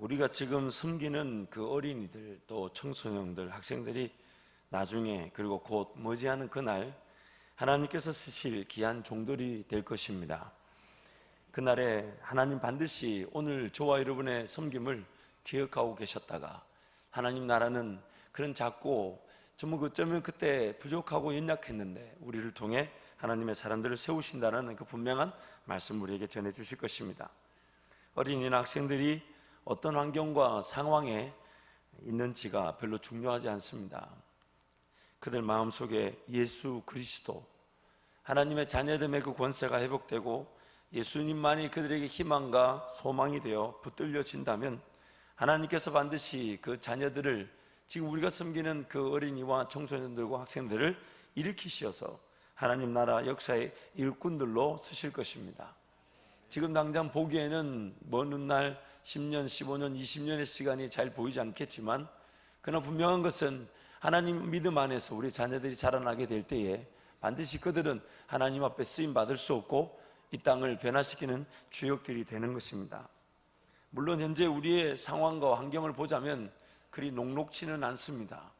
우리가 지금 섬기는 그 어린이들, 또 청소년들, 학생들이 나중에 그리고 곧 머지않은 그날 하나님께서 쓰실 귀한 종들이 될 것입니다. 그날에 하나님 반드시 오늘 저와 여러분의 섬김을 기억하고 계셨다가 하나님 나라는 그런 작고 전부 어쩌면 그때 부족하고 연약했는데 우리를 통해 하나님의 사람들을 세우신다는 그 분명한 말씀 우리에게 전해주실 것입니다. 어린이나 학생들이 어떤 환경과 상황에 있는지가 별로 중요하지 않습니다. 그들 마음속에 예수 그리스도, 하나님의 자녀됨의 그 권세가 회복되고 예수님만이 그들에게 희망과 소망이 되어 붙들려진다면 하나님께서 반드시 그 자녀들을, 지금 우리가 섬기는 그 어린이와 청소년들과 학생들을 일으키셔서 하나님 나라 역사의 일꾼들로 쓰실 것입니다. 지금 당장 보기에는 먼 훗날 10년, 15년, 20년의 시간이 잘 보이지 않겠지만 그러나 분명한 것은 하나님 믿음 안에서 우리 자녀들이 자라나게 될 때에 반드시 그들은 하나님 앞에 쓰임받을 수 없고 이 땅을 변화시키는 주역들이 되는 것입니다. 물론 현재 우리의 상황과 환경을 보자면 그리 녹록지는 않습니다.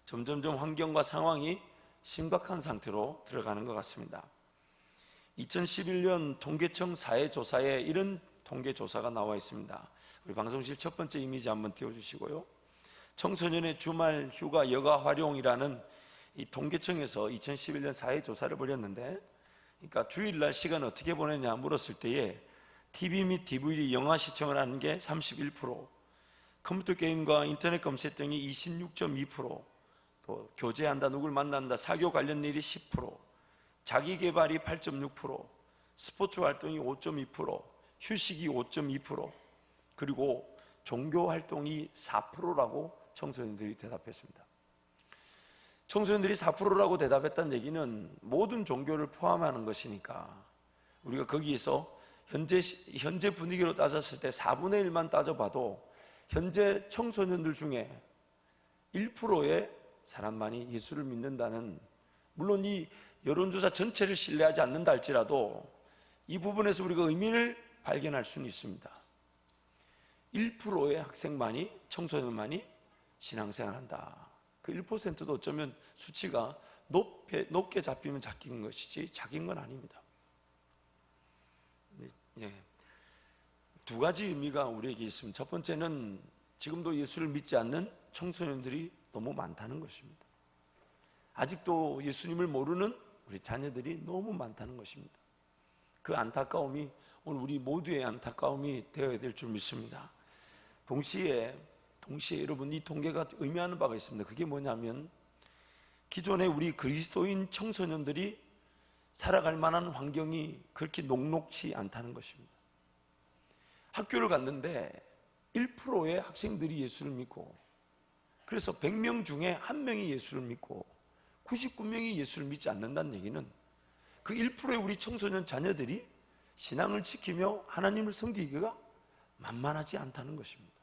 점점점 환경과 상황이 심각한 상태로 들어가는 것 같습니다. 2011년 통계청 사회조사에 이런 통계조사가 나와 있습니다. 우리 방송실 첫 번째 이미지 한번 띄워주시고요. 청소년의 주말 휴가 여가 활용이라는 이 통계청에서 2011년 사회조사를 벌였는데, 그러니까 주일날 시간 어떻게 보내냐 물었을 때에 TV 및 DVD 영화 시청을 하는 게 31%, 컴퓨터 게임과 인터넷 검색 등이 26.2%, 또 교제한다, 누굴 만난다, 사교 관련 일이 10%, 자기 개발이 8.6%, 스포츠 활동이 5.2%, 휴식이 5.2%, 그리고 종교 활동이 4%라고 청소년들이 대답했습니다. 청소년들이 4%라고 대답했다는 얘기는 모든 종교를 포함하는 것이니까 우리가 거기에서 현재 분위기로 따졌을 때 4분의 1만 따져봐도 현재 청소년들 중에 1%의 사람만이 예수를 믿는다는, 물론 이 여론조사 전체를 신뢰하지 않는다 할지라도 이 부분에서 우리가 의미를 발견할 수는 있습니다. 1%의 학생만이, 청소년만이 신앙생활한다. 그 1%도 어쩌면 수치가 높게 잡히면 작은 것이지 작은 건 아닙니다. 두 가지 의미가 우리에게 있습니다. 첫 번째는 지금도 예수를 믿지 않는 청소년들이 너무 많다는 것입니다. 아직도 예수님을 모르는 우리 자녀들이 너무 많다는 것입니다. 그 안타까움이 오늘 우리 모두의 안타까움이 되어야 될 줄 믿습니다. 동시에 여러분, 이 통계가 의미하는 바가 있습니다. 그게 뭐냐면 기존에 우리 그리스도인 청소년들이 살아갈 만한 환경이 그렇게 녹록지 않다는 것입니다. 학교를 갔는데 1%의 학생들이 예수를 믿고, 그래서 100명 중에 1명이 예수를 믿고 99명이 예수를 믿지 않는다는 얘기는 그 1%의 우리 청소년 자녀들이 신앙을 지키며 하나님을 섬기기가 만만하지 않다는 것입니다.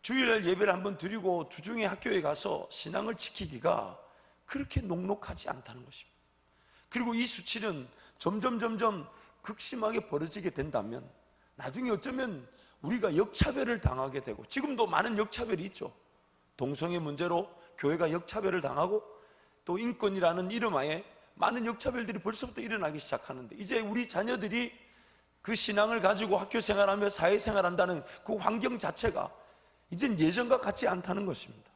주일날 예배를 한번 드리고 주중에 학교에 가서 신앙을 지키기가 그렇게 녹록하지 않다는 것입니다. 그리고 이 수치는 점점 극심하게 벌어지게 된다면 나중에 어쩌면 우리가 역차별을 당하게 되고, 지금도 많은 역차별이 있죠. 동성애 문제로 교회가 역차별을 당하고 또 인권이라는 이름하에 많은 역차별들이 벌써부터 일어나기 시작하는데, 이제 우리 자녀들이 그 신앙을 가지고 학교 생활하며 사회생활한다는 그 환경 자체가 이젠 예전과 같지 않다는 것입니다.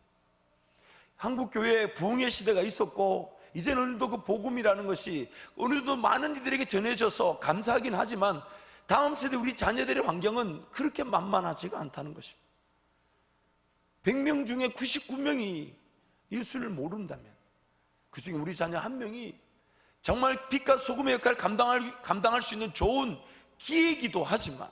한국 교회에 부흥의 시대가 있었고 이제는 어느덧 그 복음이라는 것이 어느덧 많은 이들에게 전해져서 감사하긴 하지만 다음 세대 우리 자녀들의 환경은 그렇게 만만하지가 않다는 것입니다. 100명 중에 99명이 예수를 모른다면 그 중에 우리 자녀 1명이 정말 빛과 소금의 역할을 감당할 수 있는 좋은 기회이기도 하지만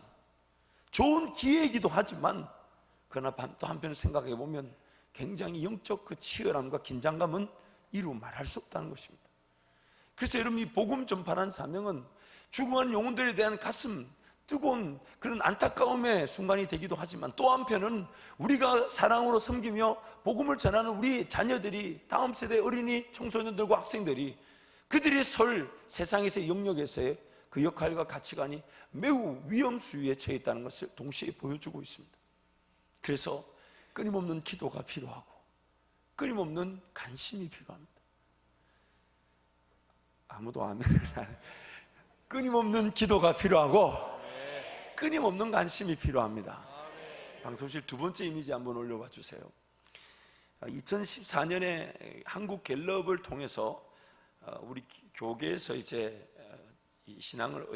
그러나 또 한편 생각해 보면 굉장히 영적 그 치열함과 긴장감은 이루 말할 수 없다는 것입니다. 그래서 여러분, 이 복음 전파라는 사명은 죽어가는 영혼들에 대한 가슴 뜨거운 그런 안타까움의 순간이 되기도 하지만, 또 한편은 우리가 사랑으로 섬기며 복음을 전하는 우리 자녀들이, 다음 세대 어린이 청소년들과 학생들이 그들의 세상에서의 영역에서의 그 역할과 가치관이 매우 위험 수위에 처해 있다는 것을 동시에 보여주고 있습니다. 그래서 끊임없는 기도가 필요하고 끊임없는 관심이 필요합니다. 아무도 아멘을 안 해요. 끊임없는 기도가 필요하고 끊임없는 관심이 필요합니다. 방송실 두 번째 이미지 한번 올려봐 주세요. 2014년에 한국 갤럽을 통해서 우리 교계에서 이제 이 신앙을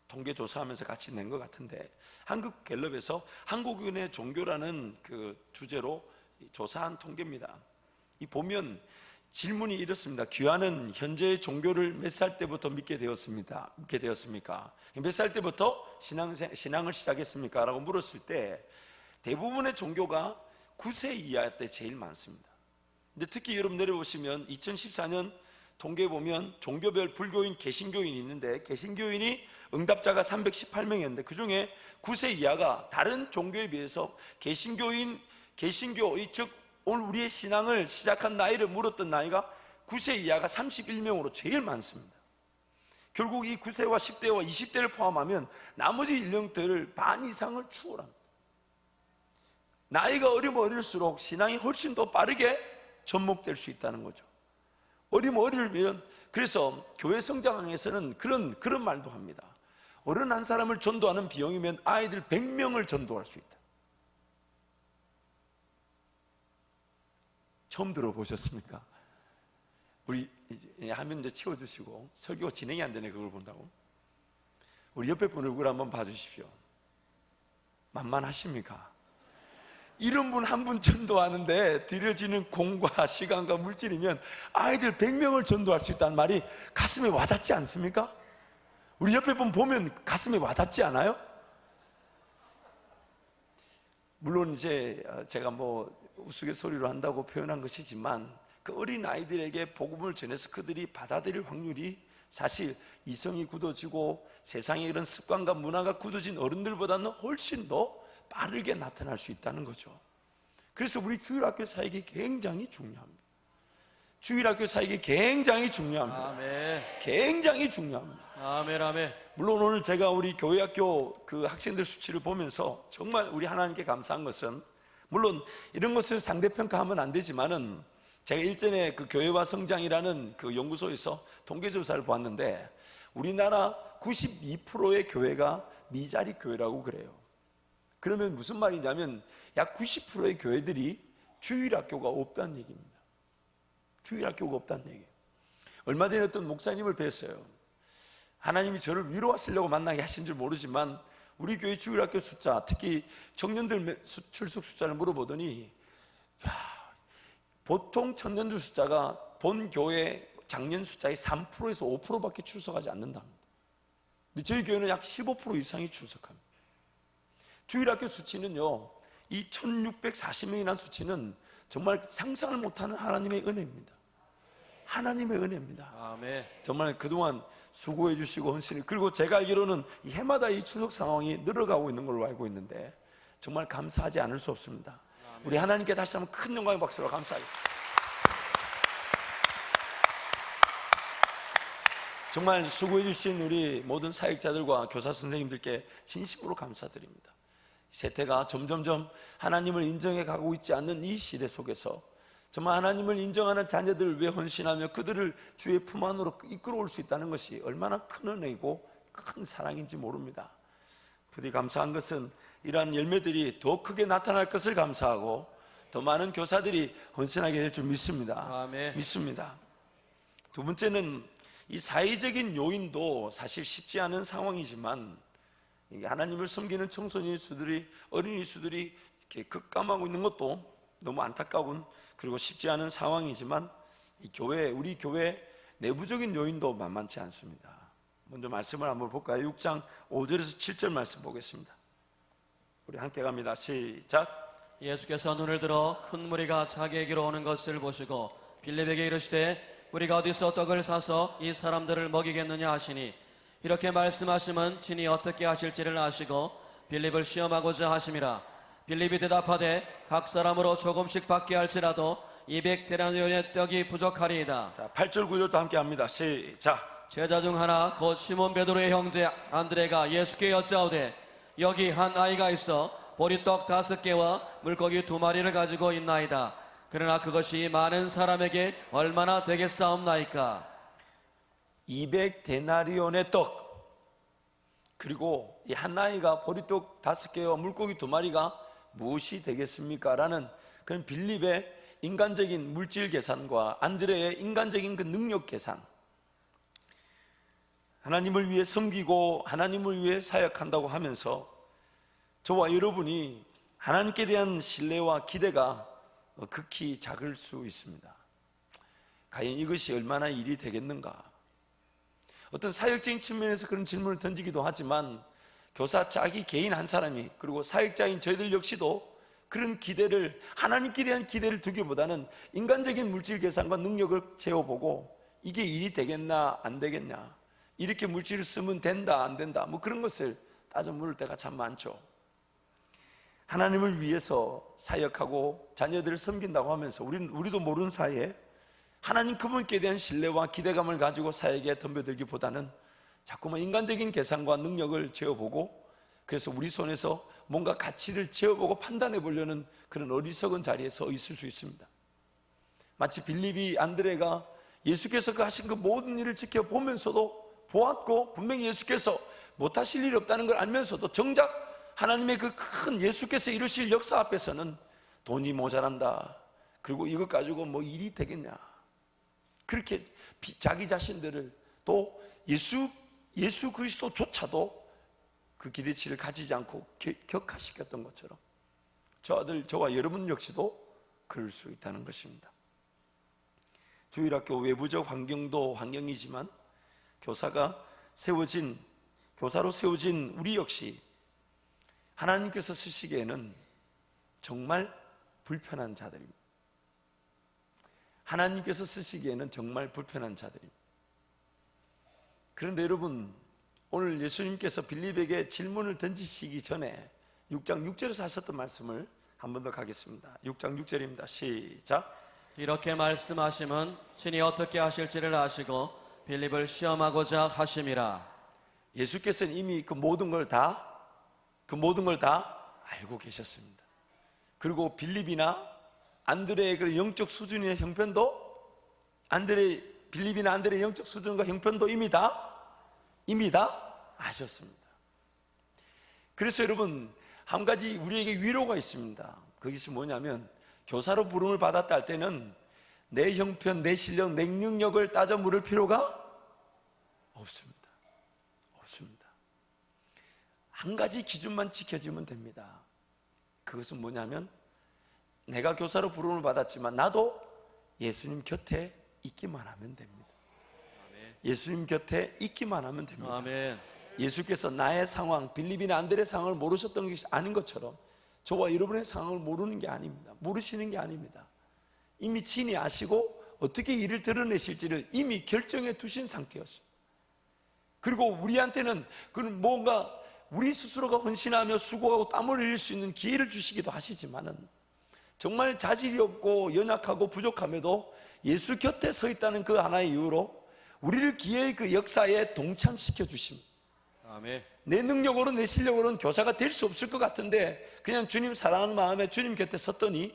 통계 조사하면서 같이 낸 것 같은데, 한국 갤럽에서 한국인의 종교라는 그 주제로 조사한 통계입니다. 이 보면 질문이 이렇습니다. 귀하는 현재의 종교를 몇 살 때부터 믿게 되었습니까? 몇 살 때부터 신앙을 시작했습니까? 라고 물었을 때 대부분의 종교가 9세 이하 때 제일 많습니다. 근데 특히 여러분 내려보시면 2014년 통계에 보면 종교별 불교인, 개신교인이 있는데 개신교인이 응답자가 318명이었는데 그 중에 9세 이하가 다른 종교에 비해서 개신교, 즉 오늘 우리의 신앙을 시작한 나이를 물었던 나이가 9세 이하가 31명으로 제일 많습니다. 결국 이 9세와 10대와 20대를 포함하면 나머지 연령대를 반 이상을 추월합니다. 나이가 어리면 어릴수록 신앙이 훨씬 더 빠르게 접목될 수 있다는 거죠. 어리면 어리면, 그래서 교회 성장학에서는 그런 말도 합니다. 어른 한 사람을 전도하는 비용이면 아이들 100명을 전도할 수 있다. 처음 들어보셨습니까? 우리 화면 이제 치워주시고, 설교가 진행이 안 되네. 그걸 본다고. 우리 옆에 분 얼굴 한번 봐주십시오. 만만하십니까? 이런 분 한 분 전도하는데 들여지는 공과 시간과 물질이면 아이들 100명을 전도할 수 있다는 말이 가슴에 와닿지 않습니까? 우리 옆에 분 보면 가슴에 와닿지 않아요? 물론 이제 제가 뭐 우스갯소리로 한다고 표현한 것이지만 그 어린 아이들에게 복음을 전해서 그들이 받아들일 확률이 사실 이성이 굳어지고 세상의 이런 습관과 문화가 굳어진 어른들보다는 훨씬 더 빠르게 나타날 수 있다는 거죠. 그래서 우리 주일학교 사역이 굉장히 중요합니다. 주일학교 사역이 굉장히 중요합니다. 아멘. 굉장히 중요합니다. 아멘, 아멘. 물론 오늘 제가 우리 교회학교 그 학생들 수치를 보면서 정말 우리 하나님께 감사한 것은, 물론 이런 것을 상대평가하면 안 되지만은 제가 일전에 그 교회와 성장이라는 그 연구소에서 통계조사를 보았는데 우리나라 92%의 교회가 미자리 교회라고 그래요. 그러면 무슨 말이냐면 약 90%의 교회들이 주일학교가 없다는 얘기입니다. 주일학교가 없다는 얘기예요. 얼마 전에 어떤 목사님을 뵀어요. 하나님이 저를 위로하시려고 만나게 하신 줄 모르지만 우리 교회 주일학교 숫자, 특히 청년들 출석 숫자를 물어보더니 보통 청년들 숫자가 본 교회 작년 숫자의 3%에서 5%밖에 출석하지 않는답니다. 근데 저희 교회는 약 15% 이상이 출석합니다. 주일학교 수치는요, 이 1640명이라는 수치는 정말 상상을 못하는 하나님의 은혜입니다. 하나님의 은혜입니다. 아멘. 정말 그동안 수고해 주시고 헌신을, 그리고 제가 알기로는 이 해마다 이 추석 상황이 늘어가고 있는 걸로 알고 있는데 정말 감사하지 않을 수 없습니다. 아멘. 우리 하나님께 다시 한번 큰 영광의 박수로 감사합니다. 정말 수고해 주신 우리 모든 사역자들과 교사 선생님들께 진심으로 감사드립니다. 세태가 점점점 하나님을 인정해 가고 있지 않는 이 시대 속에서 정말 하나님을 인정하는 자녀들을 위해 헌신하며 그들을 주의 품 안으로 이끌어올 수 있다는 것이 얼마나 큰 은혜이고 큰 사랑인지 모릅니다. 부디 감사한 것은 이러한 열매들이 더 크게 나타날 것을 감사하고 더 많은 교사들이 헌신하게 될 줄 믿습니다. 아멘. 믿습니다. 두 번째는 이 사회적인 요인도 사실 쉽지 않은 상황이지만 하나님을 섬기는 청소년 수들이, 어린이 수들이 이렇게 급감하고 있는 것도 너무 안타까운, 그리고 쉽지 않은 상황이지만 이 교회, 우리 교회 내부적인 요인도 만만치 않습니다. 먼저 말씀을 한번 볼까요? 6장 5절에서 7절 말씀 보겠습니다. 우리 함께 갑니다. 시작. 예수께서 눈을 들어 큰 무리가 자기에게로 오는 것을 보시고 빌립에게 이르시되 우리가 어디서 떡을 사서 이 사람들을 먹이겠느냐 하시니, 이렇게 말씀하시면 친히 어떻게 하실지를 아시고 빌립을 시험하고자 하심이라. 빌립이 대답하되 각 사람으로 조금씩 받게 할지라도 200데나리온의 떡이 부족하리이다. 자, 8절 9절도 함께 합니다. 시작. 제자 중 하나 곧 시몬 베드로의 형제 안드레가 예수께 여짜오되 여기 한 아이가 있어 보리떡 5개와 물고기 2마리를 가지고 있나이다. 그러나 그것이 많은 사람에게 얼마나 되겠사옵나이까? 200데나리온의 떡, 그리고 이 한 아이가 보리떡 5개와 물고기 2마리가 무엇이 되겠습니까? 라는 그런 빌립의 인간적인 물질 계산과 안드레의 인간적인 그 능력 계산, 하나님을 위해 섬기고 하나님을 위해 사역한다고 하면서 저와 여러분이 하나님께 대한 신뢰와 기대가 극히 작을 수 있습니다. 과연 이것이 얼마나 일이 되겠는가? 어떤 사역적인 측면에서 그런 질문을 던지기도 하지만 교사 자기 개인 한 사람이, 그리고 사역자인 저희들 역시도 그런 기대를, 하나님께 대한 기대를 두기보다는 인간적인 물질 계산과 능력을 재어보고 이게 일이 되겠나 안 되겠냐, 이렇게 물질을 쓰면 된다 안 된다, 뭐 그런 것을 따져 물을 때가 참 많죠. 하나님을 위해서 사역하고 자녀들을 섬긴다고 하면서 우리도 모르는 사이에 하나님 그분께 대한 신뢰와 기대감을 가지고 사역에 덤벼들기보다는 자꾸만 인간적인 계산과 능력을 재어보고, 그래서 우리 손에서 뭔가 가치를 재어보고 판단해 보려는 그런 어리석은 자리에 서 있을 수 있습니다. 마치 빌립이 안드레가 예수께서 그 하신 그 모든 일을 지켜보면서도, 보았고 분명히 예수께서 못하실 일이 없다는 걸 알면서도 정작 하나님의 그 큰 예수께서 이루실 역사 앞에서는 돈이 모자란다, 그리고 이것 가지고 뭐 일이 되겠냐, 그렇게 자기 자신들을, 또 예수 그리스도조차도 그 기대치를 가지지 않고 격하시켰던 것처럼 저와 여러분 역시도 그럴 수 있다는 것입니다. 주일학교 외부적 환경도 환경이지만 교사로 세워진 우리 역시 하나님께서 쓰시기에는 정말 불편한 자들입니다. 하나님께서 쓰시기에는 정말 불편한 자들입니다. 그런데 여러분, 오늘 예수님께서 빌립에게 질문을 던지시기 전에 6장 6절에서 하셨던 말씀을 한 번 더 가겠습니다. 6장 6절입니다. 시작. 이렇게 말씀하심은 친히 어떻게 하실지를 아시고 빌립을 시험하고자 하심이라. 예수께서는 이미 그 모든 걸 다 알고 계셨습니다. 그리고 빌립이나 안드레의 그 영적 수준의 형편도, 빌립이나 안드레의 영적 수준과 형편도 이미 다 아셨습니다. 그래서 여러분, 한 가지 우리에게 위로가 있습니다. 그것이 뭐냐면, 교사로 부름을 받았다 할 때는 내 형편, 내 실력, 내 능력을 따져 물을 필요가 없습니다. 한 가지 기준만 지켜지면 됩니다. 그것은 뭐냐면, 내가 교사로 부름을 받았지만 나도 예수님 곁에 있기만 하면 됩니다. 예수님 곁에 있기만 하면 됩니다. 아멘. 예수께서 나의 상황, 빌립이나 안드레의 상황을 모르셨던 것이 아닌 것처럼 저와 여러분의 상황을 모르는 게 아닙니다. 모르시는 게 아닙니다. 이미 친히 아시고 어떻게 일을 드러내실지를 이미 결정해 두신 상태였습니다. 그리고 우리한테는 그는 뭔가 우리 스스로가 헌신하며 수고하고 땀을 흘릴 수 있는 기회를 주시기도 하시지만은, 정말 자질이 없고 연약하고 부족함에도 예수 곁에 서 있다는 그 하나의 이유로 우리를 기회의 그 역사에 동참시켜 주십니다. 아멘. 내 능력으로, 내 실력으로는 교사가 될 수 없을 것 같은데 그냥 주님 사랑하는 마음에 주님 곁에 섰더니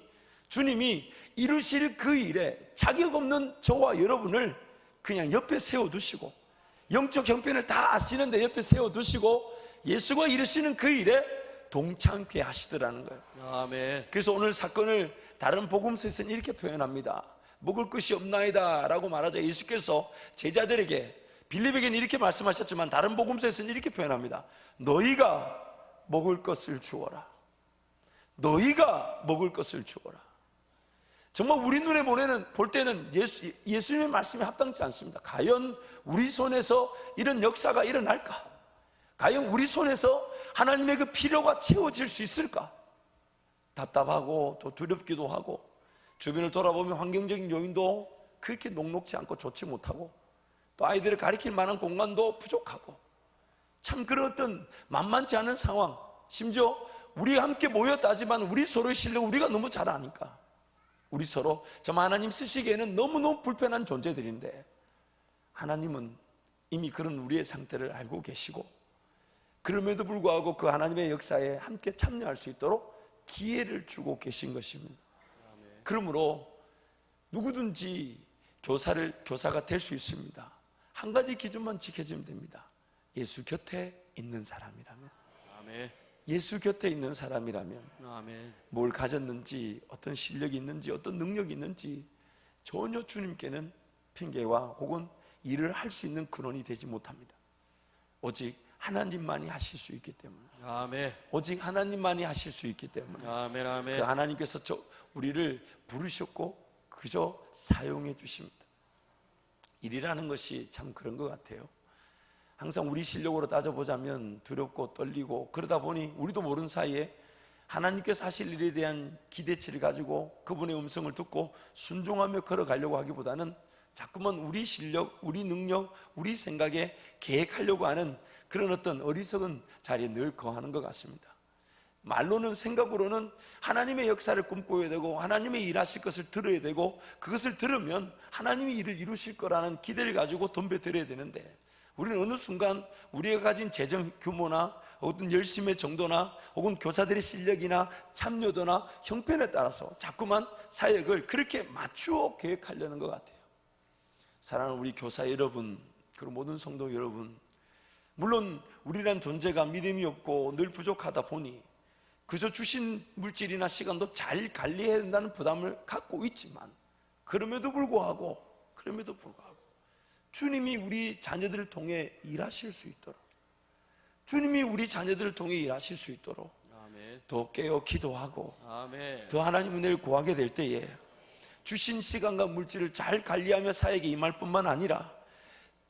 주님이 이루실 그 일에 자격 없는 저와 여러분을 그냥 옆에 세워두시고, 영적 형편을 다 아시는데 옆에 세워두시고 예수가 이루시는 그 일에 동참케 하시더라는 거예요. 아멘. 그래서 오늘 사건을 다른 복음서에서는 이렇게 표현합니다. 먹을 것이 없나이다 라고 말하자 예수께서 제자들에게, 빌립에게는 이렇게 말씀하셨지만 다른 복음서에서는 이렇게 표현합니다. 너희가 먹을 것을 주어라. 너희가 먹을 것을 주어라. 정말 우리 눈에 볼 때는 예수님의 말씀이 합당치 않습니다. 과연 우리 손에서 이런 역사가 일어날까? 과연 우리 손에서 하나님의 그 필요가 채워질 수 있을까? 답답하고 또 두렵기도 하고, 주변을 돌아보면 환경적인 요인도 그렇게 녹록지 않고 좋지 못하고, 또 아이들을 가리킬 만한 공간도 부족하고, 참 그런 어떤 만만치 않은 상황, 심지어 우리 함께 모였다지만 우리 서로의 실력을 우리가 너무 잘 아니까 우리 서로 정말 하나님 쓰시기에는 너무너무 불편한 존재들인데, 하나님은 이미 그런 우리의 상태를 알고 계시고, 그럼에도 불구하고 그 하나님의 역사에 함께 참여할 수 있도록 기회를 주고 계신 것입니다. 그러므로 누구든지 교사가 될 수 있습니다. 한 가지 기준만 지켜지면 됩니다. 예수 곁에 있는 사람이라면. 아멘. 예수 곁에 있는 사람이라면 아멘. 뭘 가졌는지, 어떤 실력이 있는지, 어떤 능력이 있는지 전혀 주님께는 핑계와 혹은 일을 할 수 있는 근원이 되지 못합니다. 오직 하나님만이 하실 수 있기 때문에. 아멘. 오직 하나님만이 하실 수 있기 때문에. 아멘. 아멘. 그 하나님께서 우리를 부르셨고 그저 사용해 주십니다. 일이라는 것이 참 그런 것 같아요. 항상 우리 실력으로 따져보자면 두렵고 떨리고, 그러다 보니 우리도 모르는 사이에 하나님께서 하실 일에 대한 기대치를 가지고 그분의 음성을 듣고 순종하며 걸어가려고 하기보다는 자꾸만 우리 실력, 우리 능력, 우리 생각에 계획하려고 하는 그런 어떤 어리석은 자리에 늘 거하는 것 같습니다. 말로는, 생각으로는 하나님의 역사를 꿈꿔야 되고 하나님의 일하실 것을 들어야 되고, 그것을 들으면 하나님이 일을 이루실 거라는 기대를 가지고 덤벼들어야 되는데, 우리는 어느 순간 우리가 가진 재정 규모나 어떤 열심의 정도나 혹은 교사들의 실력이나 참여도나 형편에 따라서 자꾸만 사역을 그렇게 맞추어 계획하려는 것 같아요. 사랑하는 우리 교사 여러분, 그리고 모든 성도 여러분, 물론 우리란 존재가 믿음이 없고 늘 부족하다 보니 그저 주신 물질이나 시간도 잘 관리해야 된다는 부담을 갖고 있지만, 그럼에도 불구하고 주님이 우리 자녀들을 통해 일하실 수 있도록, 주님이 우리 자녀들을 통해 일하실 수 있도록 아멘. 더 깨어 기도하고 아멘. 더 하나님 은혜를 구하게 될 때에 주신 시간과 물질을 잘 관리하며 사역에 임할 뿐만 아니라,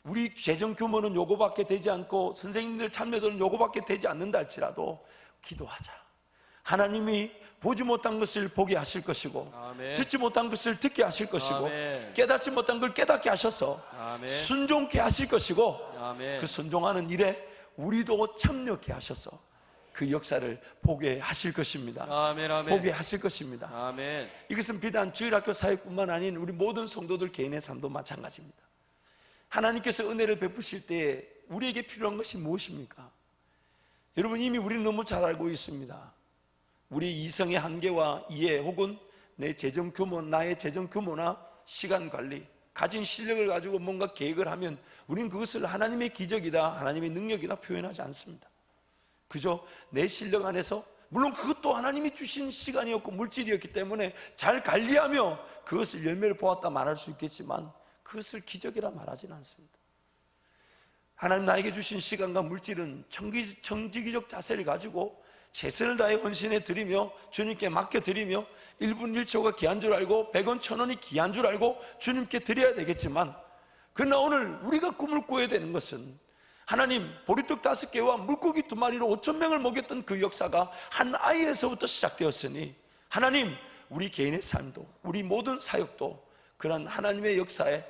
우리 재정 규모는 요거밖에 되지 않고 선생님들 참여도는 요거밖에 되지 않는다 할지라도 기도하자. 하나님이 보지 못한 것을 보게 하실 것이고, 아멘. 듣지 못한 것을 듣게 하실 것이고, 아멘. 깨닫지 못한 걸 깨닫게 하셔서 아멘. 순종케 하실 것이고, 아멘. 그 순종하는 일에 우리도 참여케 하셔서 그 역사를 보게 하실 것입니다. 아멘. 아멘. 보게 하실 것입니다. 아멘. 이것은 비단 주일학교 사역뿐만 아닌 우리 모든 성도들 개인의 삶도 마찬가지입니다. 하나님께서 은혜를 베푸실 때 우리에게 필요한 것이 무엇입니까? 여러분, 이미 우리는 너무 잘 알고 있습니다. 우리 이성의 한계와 이해, 혹은 나의 재정 규모나 시간 관리, 가진 실력을 가지고 뭔가 계획을 하면 우리는 그것을 하나님의 기적이다, 하나님의 능력이다 표현하지 않습니다. 그저 내 실력 안에서, 물론 그것도 하나님이 주신 시간이었고 물질이었기 때문에 잘 관리하며 그것을 열매를 보았다 말할 수 있겠지만, 그것을 기적이라 말하지는 않습니다. 하나님 나에게 주신 시간과 물질은 청지기적 자세를 가지고 최선을 다해 헌신해 드리며 주님께 맡겨 드리며 1분 1초가 귀한 줄 알고 100원 1000원이 귀한 줄 알고 주님께 드려야 되겠지만, 그러나 오늘 우리가 꿈을 꿔야 되는 것은, 하나님 보리떡 5개와 물고기 2마리로 5,000명을 먹였던 그 역사가 한 아이에서부터 시작되었으니, 하나님 우리 개인의 삶도, 우리 모든 사역도 그런 하나님의 역사에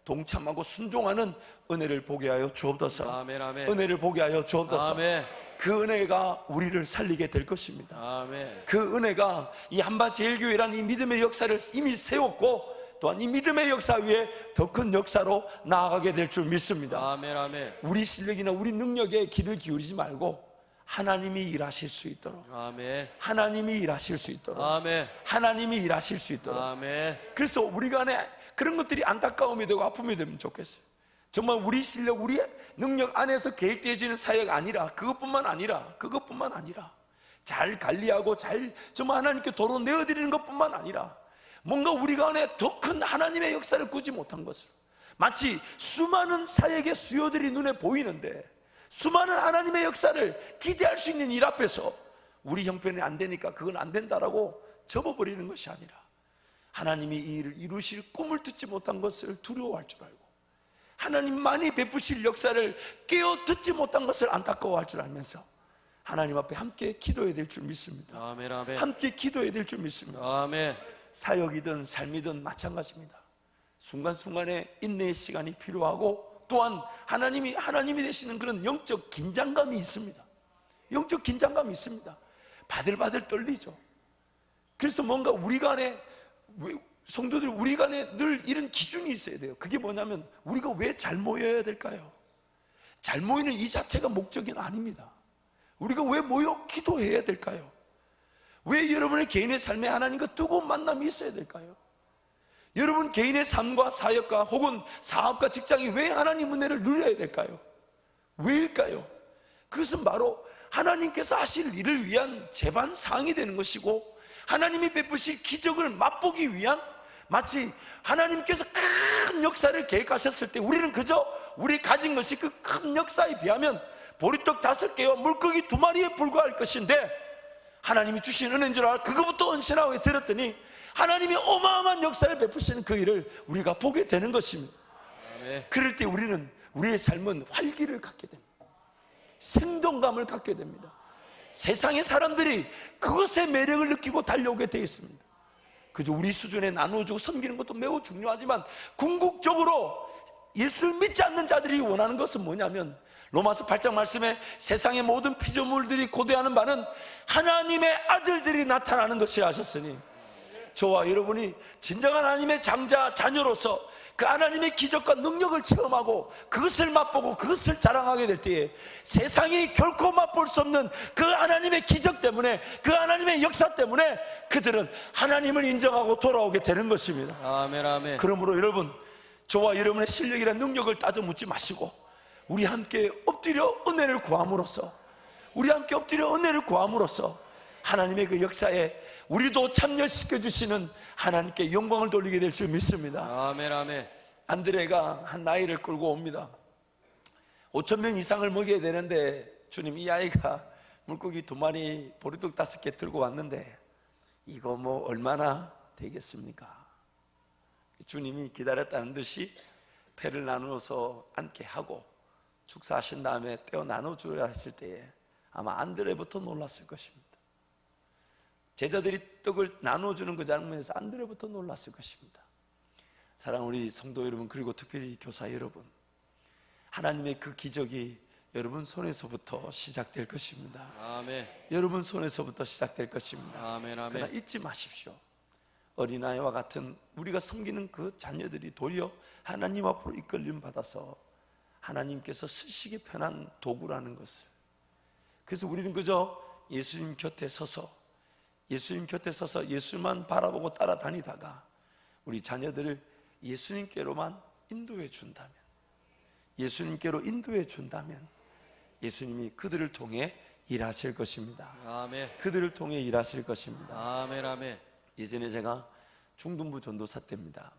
동참하고 순종하는 은혜를 보게 하여 주옵소서. 아멘. 아멘. 은혜를 보게 하여 주옵소서. 아멘. 그 은혜가 우리를 살리게 될 것입니다. 아멘. 그 은혜가 이 한밭제일교회라는 이 믿음의 역사를 이미 세웠고, 또한 이 믿음의 역사 위에 더 큰 역사로 나아가게 될 줄 믿습니다. 아멘. 아멘. 우리 실력이나 우리 능력에 귀를 기울이지 말고 하나님이 일하실 수 있도록, 아멘. 하나님이 일하실 수 있도록, 아멘. 하나님이 일하실 수 있도록. 아멘. 그래서 우리가 안에 그런 것들이 안타까움이 되고 아픔이 되면 좋겠어요. 정말 우리 실력, 우리 능력 안에서 계획되어지는 사역이 아니라, 그것뿐만 아니라 잘 관리하고 정말 하나님께 도로 내어드리는 것뿐만 아니라, 뭔가 우리가 안에 더 큰 하나님의 역사를 꾸지 못한 것으로, 마치 수많은 사역의 수요들이 눈에 보이는데 수많은 하나님의 역사를 기대할 수 있는 일 앞에서 우리 형편이 안 되니까 그건 안 된다라고 접어버리는 것이 아니라, 하나님이 이 일을 이루실 꿈을 듣지 못한 것을 두려워할 줄 알고, 하나님만이 베푸실 역사를 깨어 듣지 못한 것을 안타까워할 줄 알면서 하나님 앞에 함께 기도해야 될 줄 믿습니다. 아멘. 아멘. 함께 기도해야 될 줄 믿습니다. 아멘. 사역이든 삶이든 마찬가지입니다. 순간순간에 인내의 시간이 필요하고, 또한 하나님이 되시는 그런 영적 긴장감이 있습니다. 영적 긴장감이 있습니다. 바들바들 떨리죠. 그래서 뭔가 우리가 안에, 성도들 우리가 안에 늘 이런 기준이 있어야 돼요. 그게 뭐냐면, 우리가 왜 잘 모여야 될까요? 잘 모이는 이 자체가 목적이 아닙니다. 우리가 왜 모여 기도해야 될까요? 왜 여러분의 개인의 삶에 하나님과 뜨거운 만남이 있어야 될까요? 여러분 개인의 삶과 사역과 혹은 사업과 직장이 왜 하나님 은혜를 누려야 될까요? 왜일까요? 그것은 바로 하나님께서 하실 일을 위한 제반사항이 되는 것이고, 하나님이 베푸실 기적을 맛보기 위한, 마치 하나님께서 큰 역사를 계획하셨을 때 우리는 그저 우리 가진 것이 그 큰 역사에 비하면 보리떡 5개와 물고기 2마리에 불과할 것인데, 하나님이 주신 은혜인 줄 알아 그거부터 언신하고 들었더니 하나님이 어마어마한 역사를 베푸시는 그 일을 우리가 보게 되는 것입니다. 그럴 때 우리는 우리의 삶은 활기를 갖게 됩니다. 생동감을 갖게 됩니다. 세상의 사람들이 그것의 매력을 느끼고 달려오게 되어 있습니다. 그저 우리 수준에 나누어주고 섬기는 것도 매우 중요하지만, 궁극적으로 예수를 믿지 않는 자들이 원하는 것은 뭐냐면, 로마서 8장 말씀에 세상의 모든 피조물들이 고대하는 바는 하나님의 아들들이 나타나는 것이라 하셨으니, 저와 여러분이 진정한 하나님의 장자 자녀로서 그 하나님의 기적과 능력을 체험하고 그것을 맛보고 그것을 자랑하게 될 때에 세상이 결코 맛볼 수 없는 그 하나님의 기적 때문에, 그 하나님의 역사 때문에 그들은 하나님을 인정하고 돌아오게 되는 것입니다. 아멘, 아멘. 그러므로 여러분, 저와 여러분의 실력이나 능력을 따져 묻지 마시고 우리 함께 엎드려 은혜를 구함으로써, 우리 함께 엎드려 은혜를 구함으로써 하나님의 그 역사에 우리도 참여시켜 주시는 하나님께 영광을 돌리게 될 줄 믿습니다. 아멘, 아멘. 안드레가 한 아이를 끌고 옵니다. 5,000명 이상을 먹여야 되는데 주님, 이 아이가 물고기 2마리 보리떡 5개 들고 왔는데 이거 뭐 얼마나 되겠습니까? 주님이 기다렸다는 듯이 배를 나누어서 앉게 하고 축사하신 다음에 떼어 나눠주려 했을 때에 아마 안드레부터 놀랐을 것입니다. 제자들이 떡을 나눠주는 그 장면에서 안드레부터 놀랐을 것입니다. 사랑하는 우리 성도 여러분, 그리고 특별히 교사 여러분, 하나님의 그 기적이 여러분 손에서부터 시작될 것입니다. 아멘. 여러분 손에서부터 시작될 것입니다. 아멘, 아멘. 그러나 잊지 마십시오. 어린아이와 같은 우리가 섬기는 그 자녀들이 도리어 하나님 앞으로 이끌림 받아서 하나님께서 쓰시기 편한 도구라는 것을, 그래서 우리는 그저 예수님 곁에 서서 예수만 바라보고 따라다니다가 우리 자녀들을 예수님께로만 인도해 준다면, 예수님께로 인도해 준다면 예수님이 그들을 통해 일하실 것입니다. 아멘. 그들을 통해 일하실 것입니다. 아멘, 아멘. 예전에 제가 중등부 전도사 때입니다.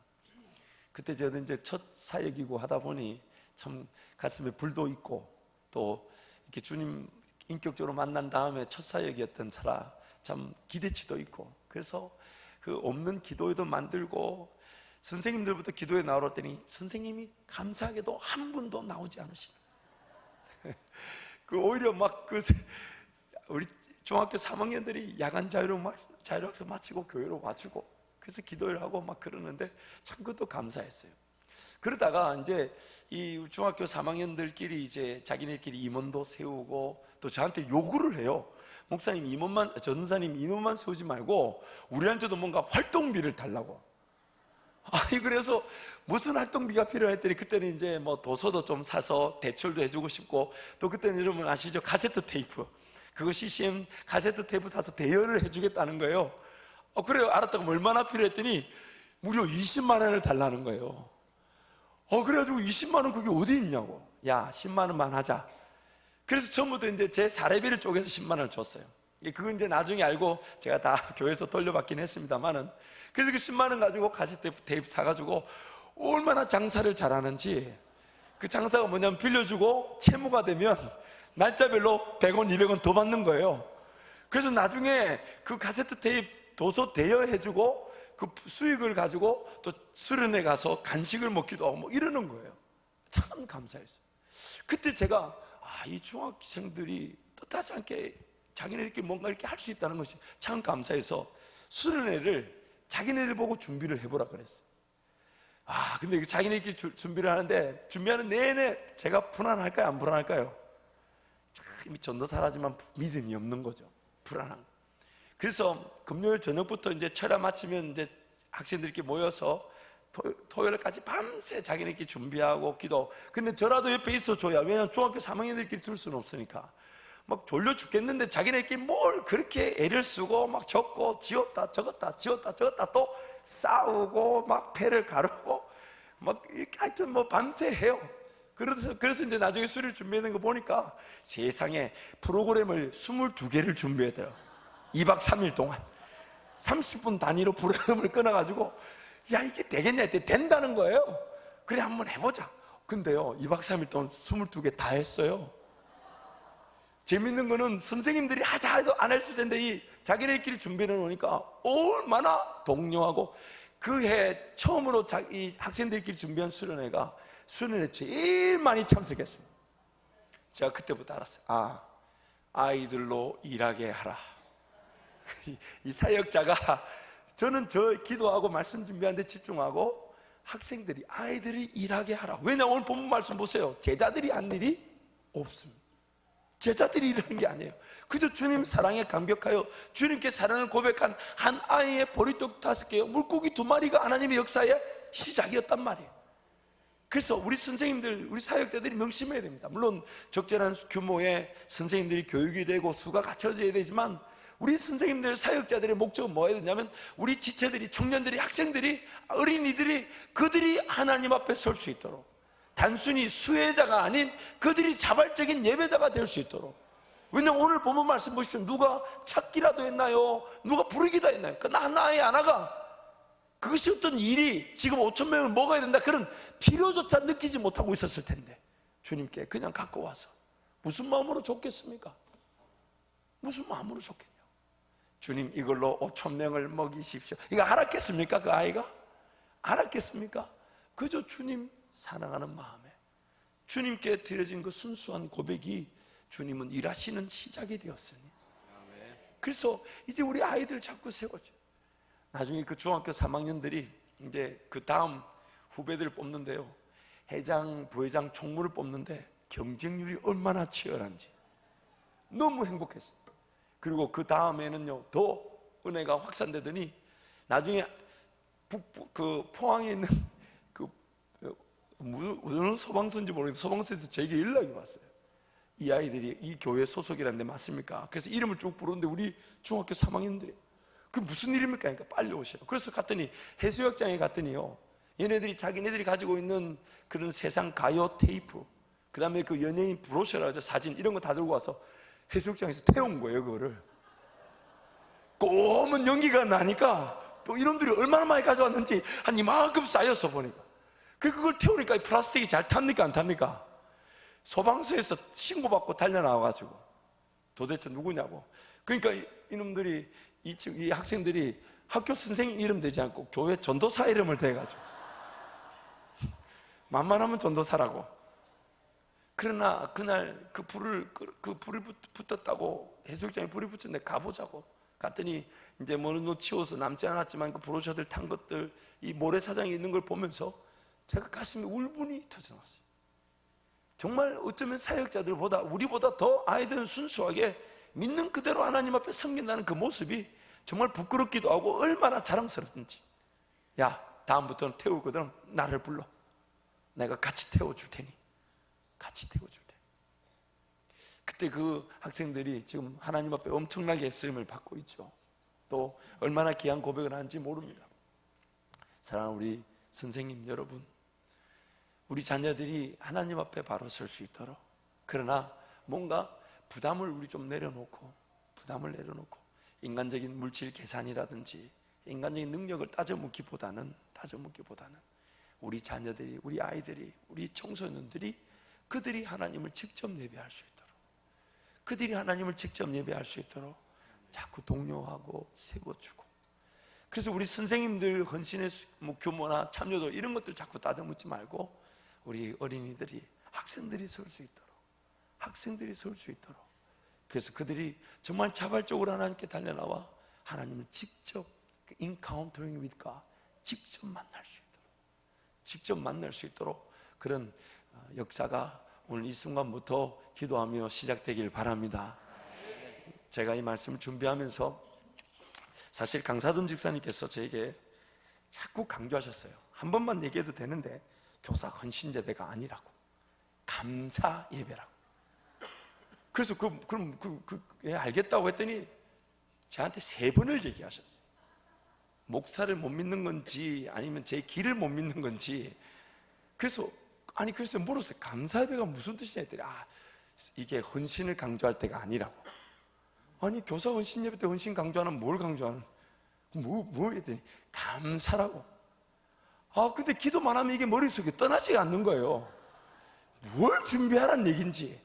그때 저도 이제 첫 사역이고 하다 보니 참 가슴에 불도 있고, 또 이렇게 주님 인격적으로 만난 다음에 첫 사역이었던 차라 참 기대치도 있고, 그래서 그 없는 기도회도 만들고 선생님들부터 기도에 나오랬더니 선생님이 감사하게도 한 분도 나오지 않으시네. 그 오히려 막 그 우리 중학교 3학년들이 야간 자율학습 마치고 교회로 와주고, 그래서 기도를 하고 막 그러는데 참 그것도 감사했어요. 그러다가 이제 이 중학교 3학년들끼리 이제 자기네끼리 임원도 세우고, 또 저한테 요구를 해요. 목사님 전사님 임원만 세우지 말고 우리한테도 뭔가 활동비를 달라고. 아니, 그래서 무슨 활동비가 필요했더니 그때는 이제 뭐 도서도 좀 사서 대출도 해주고 싶고, 또 그때는 여러분 아시죠? 카세트 테이프, 그거 CCM 카세트 테이프 사서 대여를 해주겠다는 거예요. 그래요. 알았다고 얼마나 필요했더니 무려 20만 원을 달라는 거예요. 그래가지고 20만 원 그게 어디 있냐고. 야, 10만 원만 하자. 그래서 처음부터 이제 제 사례비를 쪼개서 10만 원을 줬어요. 그건 이제 나중에 알고 제가 다 교회에서 돌려받긴 했습니다만은, 그래서 그 10만 원 가지고 카세트 테이프 사가지고 얼마나 장사를 잘하는지, 그 장사가 뭐냐면 빌려주고 채무가 되면 날짜별로 100원, 200원 더 받는 거예요. 그래서 나중에 그 카세트 테이프 도서 대여해주고 그 수익을 가지고 또 수련회 가서 간식을 먹기도 하고 뭐 이러는 거예요. 참 감사했어요. 그때 제가 이 중학생들이 뜻하지 않게 자기네들끼리 뭔가 이렇게 할 수 있다는 것이 참 감사해서 수련회를 자기네들 보고 준비를 해보라 그랬어요. 근데 자기네들끼리 준비를 하는데 준비하는 내내 제가 불안할까요? 안 불안할까요? 참 전도사라지만 믿음이 없는 거죠. 불안한. 그래서 금요일 저녁부터 이제 철야 마치면 이제 학생들끼리 모여서 토요일까지 밤새 자기네끼리 준비하고 기도. 근데 저라도 옆에 있어줘야, 왜냐하면 중학교 3학년들끼리 둘 수는 없으니까. 막 졸려 죽겠는데 자기네끼리 뭘 그렇게 애를 쓰고 막 적고 지웠다 적었다 지웠다 적었다 또 싸우고 막 패를 가르고 막 이렇게 하여튼 뭐 밤새 해요. 그래서 이제 나중에 수리를 준비하는 거 보니까 세상에 프로그램을 22개를 준비했더라고요. 2박 3일 동안 30분 단위로 프로그램을 끊어가지고, 야 이게 되겠냐 했더니 된다는 거예요. 그래 한번 해보자. 근데요 2박 3일 동안 22개 다 했어요. 재밌는 거는 선생님들이 하자 해도 안 했을 텐데 이 자기네끼리 준비해 놓으니까 얼마나 독려하고, 그 해 처음으로 이 학생들끼리 준비한 수련회가 수련회 제일 많이 참석했습니다. 제가 그때부터 알았어요. 아이들로 일하게 하라. 이 사역자가, 저는 기도하고 말씀 준비하는데 집중하고, 학생들이 아이들이 일하게 하라. 왜냐 오늘 본문 말씀 보세요. 제자들이 한 일이 없습니다. 제자들이 일하는 게 아니에요. 그저 주님 사랑에 감격하여 주님께 사랑을 고백한 한 아이의 보리떡 5개요 물고기 2마리가 하나님의 역사의 시작이었단 말이에요. 그래서 우리 선생님들, 우리 사역자들이 명심해야 됩니다. 물론 적절한 규모의 선생님들이 교육이 되고 수가 갖춰져야 되지만, 우리 선생님들, 사역자들의 목적은 뭐여야 되냐면, 우리 지체들이, 청년들이, 학생들이, 어린이들이, 그들이 하나님 앞에 설 수 있도록, 단순히 수혜자가 아닌 그들이 자발적인 예배자가 될 수 있도록. 왜냐하면 오늘 본문 말씀 보십시오. 누가 찾기라도 했나요? 누가 부르기다 했나요? 나 아예 안 나가. 그것이 어떤 일이 지금 5천 명을 먹어야 된다, 그런 필요조차 느끼지 못하고 있었을 텐데 주님께 그냥 갖고 와서 무슨 마음으로 줬겠습니까? 무슨 마음으로 줬겠냐? 주님 이걸로 5천 명을 먹이십시오. 이거 알았겠습니까? 그 아이가? 알았겠습니까? 그저 주님 사랑하는 마음에 주님께 드려진 그 순수한 고백이 주님은 일하시는 시작이 되었으니, 그래서 이제 우리 아이들 자꾸 세워줘요. 나중에 그 중학교 3학년들이 이제 그 다음 후배들을 뽑는데요, 회장, 부회장, 총무를 뽑는데 경쟁률이 얼마나 치열한지 너무 행복했어요. 그리고 그 다음에는요 더 은혜가 확산되더니, 나중에 그 포항에 있는 어느 소방서인지 모르겠는데 소방서에서 제게 연락이 왔어요. 이 아이들이 이 교회 소속이라는데 맞습니까? 그래서 이름을 쭉 부르는데 우리 중학교 3학년들이, 그 무슨 일입니까? 그러니까 빨리 오시라고. 그래서 갔더니 해수욕장에 갔더니요, 얘네들이 자기네들이 가지고 있는 그런 세상 가요 테이프, 그 다음에 그 연예인 브로셔라 사진 이런 거 다 들고 와서 해수욕장에서 태운 거예요. 그거를 꼬문 연기가 나니까 또 이놈들이 얼마나 많이 가져왔는지 한 이만큼 쌓였어 보니까. 그걸 태우니까 플라스틱이 잘 탑니까 안 탑니까? 소방서에서 신고받고 달려나와가지고 도대체 누구냐고. 그러니까 이놈들이 이 학생들이 학교 선생님 이름 대지 않고 교회 전도사 이름을 대가지고 만만하면 전도사라고. 그러나 그날 그 불이 붙었다고, 해수욕장에 불이 붙었는데 가보자고 갔더니 이제 뭐는 치워서 남지 않았지만 그 브로셔들 탄 것들, 이 모래사장에 있는 걸 보면서 제가 가슴에 울분이 터져나왔어요. 정말 어쩌면 사역자들보다, 우리보다 더 아이들은 순수하게 믿는 그대로 하나님 앞에 섬긴다는 그 모습이 정말 부끄럽기도 하고 얼마나 자랑스럽든지. 야, 다음부터는 태우거든 나를 불러. 내가 같이 태워줄 테니. 같이 태워줄 테니. 그때 그 학생들이 지금 하나님 앞에 엄청나게 쓰임을 받고 있죠. 또 얼마나 귀한 고백을 하는지 모릅니다. 사랑하는 우리 선생님 여러분, 우리 자녀들이 하나님 앞에 바로 설 수 있도록, 그러나 뭔가 부담을 우리 좀 내려놓고 인간적인 물질 계산이라든지 인간적인 능력을 따져묻기보다는 우리 자녀들이, 우리 아이들이, 우리 청소년들이 그들이 하나님을 직접 예배할 수 있도록, 그들이 하나님을 직접 예배할 수 있도록 자꾸 독려하고 세워주고. 그래서 우리 선생님들 헌신의 규모나 참여도 이런 것들 자꾸 따져묻지 말고 우리 어린이들이, 학생들이 설 수 있도록, 그래서 그들이 정말 자발적으로 하나님께 달려나와 하나님을 직접 encountering with God, 직접 만날 수 있도록 그런 역사가 오늘 이 순간부터 기도하며 시작되길 바랍니다. 제가 이 말씀을 준비하면서 사실 강사돈 집사님께서 저에게 자꾸 강조하셨어요. 한 번만 얘기해도 되는데 교사 헌신 예배가 아니라고, 감사 예배라고. 그래서 그럼 예, 알겠다고 했더니 저한테 3번을 얘기하셨어요. 목사를 못 믿는 건지 아니면 제 길을 못 믿는 건지. 그래서 물었어요. 감사 예배가 무슨 뜻이냐 했더니 이게 헌신을 강조할 때가 아니라고. 아니 교사 헌신 예배 때 헌신 강조하는 뭘 강조하는? 뭐 했더니 감사라고. 근데 기도만 하면 이게 머릿속에 떠나지 않는 거예요. 뭘 준비하라는 얘기인지.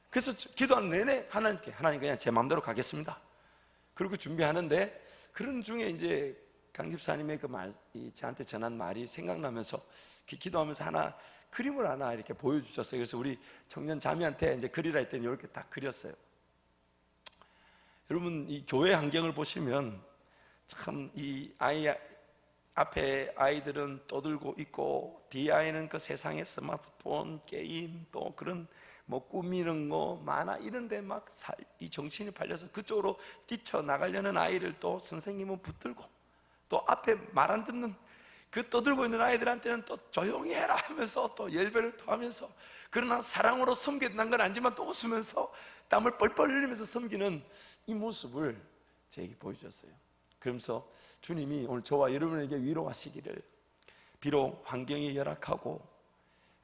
그래서 기도하는 내내 하나님 그냥 제 마음대로 가겠습니다. 그리고 준비하는데 그런 중에 이제 강 집사님의 그 말, 저한테 전한 말이 생각나면서 기도하면서 그림을 하나 이렇게 보여주셨어요. 그래서 우리 청년 자매한테 이제 그리라 했더니 이렇게 딱 그렸어요. 여러분, 이 교회 환경을 보시면 참 이 앞에 아이들은 떠들고 있고 뒤에 아이는 그 세상의 스마트폰, 게임, 또 그런 뭐 꾸미는 거 만화 이런데 막 이 정신이 팔려서 그쪽으로 뛰쳐나가려는 아이를 또 선생님은 붙들고, 또 앞에 말 안 듣는 그 떠들고 있는 아이들한테는 또 조용히 해라 하면서 또 열배를 토하면서, 그러나 사랑으로 섬겨야 된다는 건 아니지만 또 웃으면서 땀을 뻘뻘 흘리면서 섬기는 이 모습을 저에게 보여줬어요. 그러면서 주님이 오늘 저와 여러분에게 위로하시기를, 비록 환경이 열악하고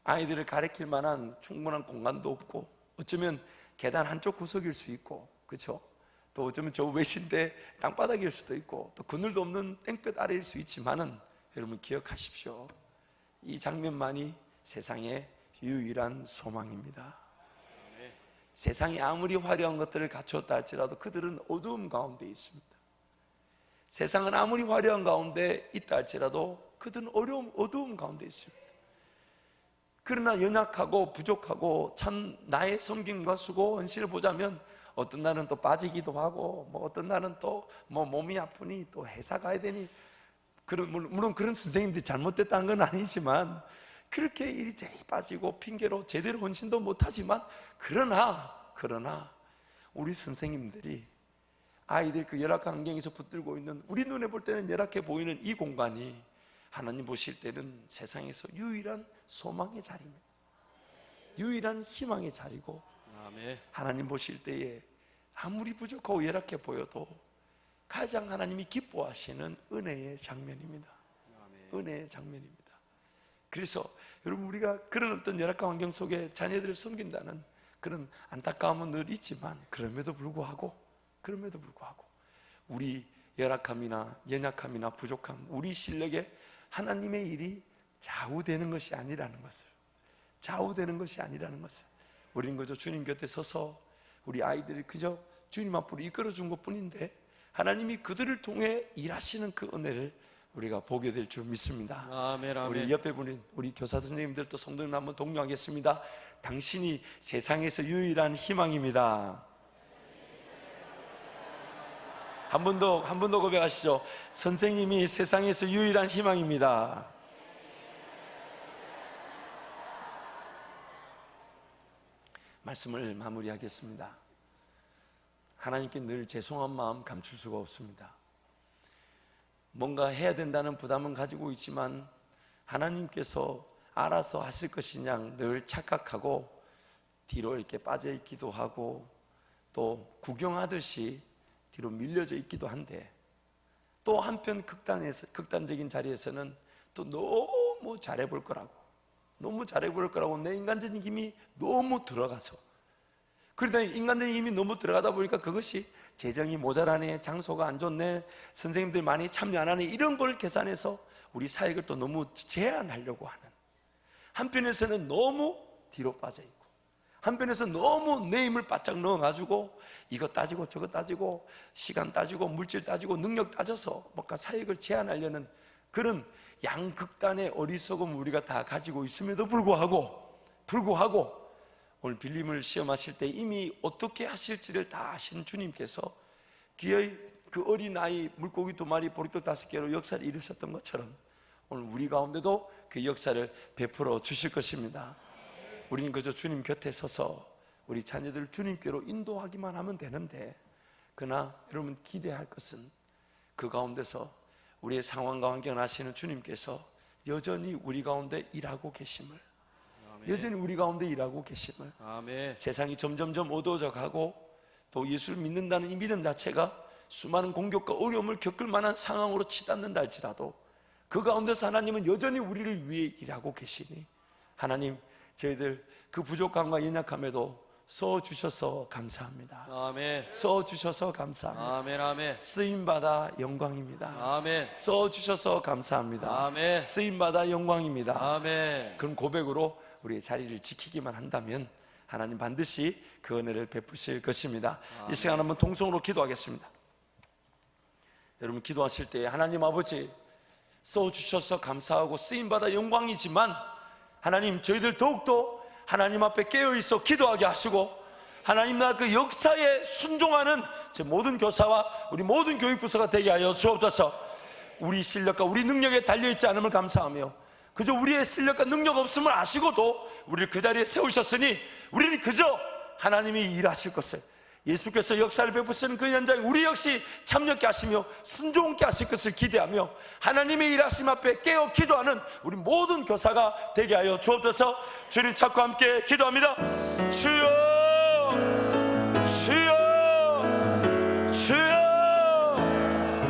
아이들을 가르칠 만한 충분한 공간도 없고, 어쩌면 계단 한쪽 구석일 수 있고, 그렇죠? 또 어쩌면 저 외신대 땅바닥일 수도 있고, 또 그늘도 없는 땡볕 아래일 수 있지만은 여러분 기억하십시오. 이 장면만이 세상의 유일한 소망입니다. 세상이 아무리 화려한 것들을 갖추었다 할지라도 그들은 어두움 가운데 있습니다. 세상은 아무리 화려한 가운데 있다 할지라도 그들은 어두움 가운데 있습니다. 그러나 연약하고 부족하고 참 나의 섬김과 수고 헌신을 보자면 어떤 날은 또 빠지기도 하고, 뭐 어떤 날은 또 뭐 몸이 아프니 또 회사 가야 되니, 물론 그런 선생님들이 잘못됐다는 건 아니지만 그렇게 이리저리 빠지고 핑계로 제대로 헌신도 못하지만, 그러나 우리 선생님들이 아이들 그 열악한 환경에서 붙들고 있는, 우리 눈에 볼 때는 열악해 보이는 이 공간이 하나님 보실 때는 세상에서 유일한 소망의 자리입니다. 유일한 희망의 자리고, 하나님 보실 때에 아무리 부족하고 열악해 보여도 가장 하나님이 기뻐하시는 은혜의 장면입니다. 은혜의 장면입니다. 그래서 여러분, 우리가 그런 어떤 열악한 환경 속에 자녀들을 섬긴다는 그런 안타까움은 늘 있지만, 그럼에도 불구하고 우리 열악함이나 연약함이나 부족함, 우리 실력에 하나님의 일이 좌우되는 것이 아니라는 것을, 우리는 그저 주님 곁에 서서 우리 아이들이 그저 주님 앞으로 이끌어준 것뿐인데, 하나님이 그들을 통해 일하시는 그 은혜를 우리가 보게 될 줄 믿습니다. 아멘, 아멘. 우리 옆에 분인 우리 교사 선생님들, 또 성도님 한번 독려하겠습니다. 당신이 세상에서 유일한 희망입니다. 한 번 더 고백하시죠. 선생님이 세상에서 유일한 희망입니다. 말씀을 마무리하겠습니다. 하나님께 늘 죄송한 마음 감출 수가 없습니다. 뭔가 해야 된다는 부담은 가지고 있지만 하나님께서 알아서 하실 것이냐 늘 착각하고 뒤로 이렇게 빠져 있기도 하고, 또 구경하듯이 뒤로 밀려져 있기도 한데, 또 한편 극단적인 자리에서는 또 너무 잘해볼 거라고 내 인간적인 힘이 너무 들어가서, 그러다 인간적인 힘이 너무 들어가다 보니까 그것이 재정이 모자라네, 장소가 안 좋네, 선생님들 많이 참여 안 하네, 이런 걸 계산해서 우리 사역을 또 너무 제한하려고 하는, 한편에서는 너무 뒤로 빠져 있고, 한편에서 너무 내 힘을 바짝 넣어가지고 이거 따지고 저거 따지고 시간 따지고 물질 따지고 능력 따져서 뭔가 사역을 제한하려는 그런 양극단의 어리석음 우리가 다 가지고 있음에도 불구하고 오늘 빌림을 시험하실 때 이미 어떻게 하실지를 다 아시는 주님께서 기어이 그 어린아이 물고기 2마리 보리떡 5개로 역사를 이루셨던 것처럼 오늘 우리 가운데도 그 역사를 베풀어 주실 것입니다. 우리는 그저 주님 곁에 서서 우리 자녀들을 주님께로 인도하기만 하면 되는데, 그러나 여러분 기대할 것은 그 가운데서 우리의 상황과 환경을 아시는 주님께서 여전히 우리 가운데 일하고 계심을, 여전히 우리 가운데 일하고 계심을, 아멘. 세상이 점점점 어두워져 가고 또 예수를 믿는다는 이 믿음 자체가 수많은 공격과 어려움을 겪을 만한 상황으로 치닫는다 할지라도 그 가운데서 하나님은 여전히 우리를 위해 일하고 계시니 하나님, 저희들 그 부족함과 연약함에도 써주셔서 감사합니다. 아멘. 써주셔서 감사합니다. 아멘. 아멘. 쓰임받아 영광입니다. 아멘. 써주셔서 감사합니다. 아멘. 쓰임받아 영광입니다. 아멘. 그런 고백으로 우리의 자리를 지키기만 한다면 하나님 반드시 그 은혜를 베푸실 것입니다. 이 시간 한번 통성으로 기도하겠습니다. 여러분 기도하실 때 하나님 아버지, 써주셔서 감사하고 쓰임받아 영광이지만 하나님, 저희들 더욱더 하나님 앞에 깨어있어 기도하게 하시고 하나님 나라 그 역사에 순종하는 제 모든 교사와 우리 모든 교육부서가 되게 하여 주옵소서. 우리 실력과 우리 능력에 달려있지 않음을 감사하며 그저 우리의 실력과 능력 없음을 아시고도 우리를 그 자리에 세우셨으니 우리는 그저 하나님이 일하실 것을, 예수께서 역사를 베푸시는 그 현장에 우리 역시 참여케 하시며 순종케 하실 것을 기대하며 하나님의 일하심 앞에 깨어 기도하는 우리 모든 교사가 되게 하여 주옵소서. 주님 찾고 함께 기도합니다. 주여, 주여.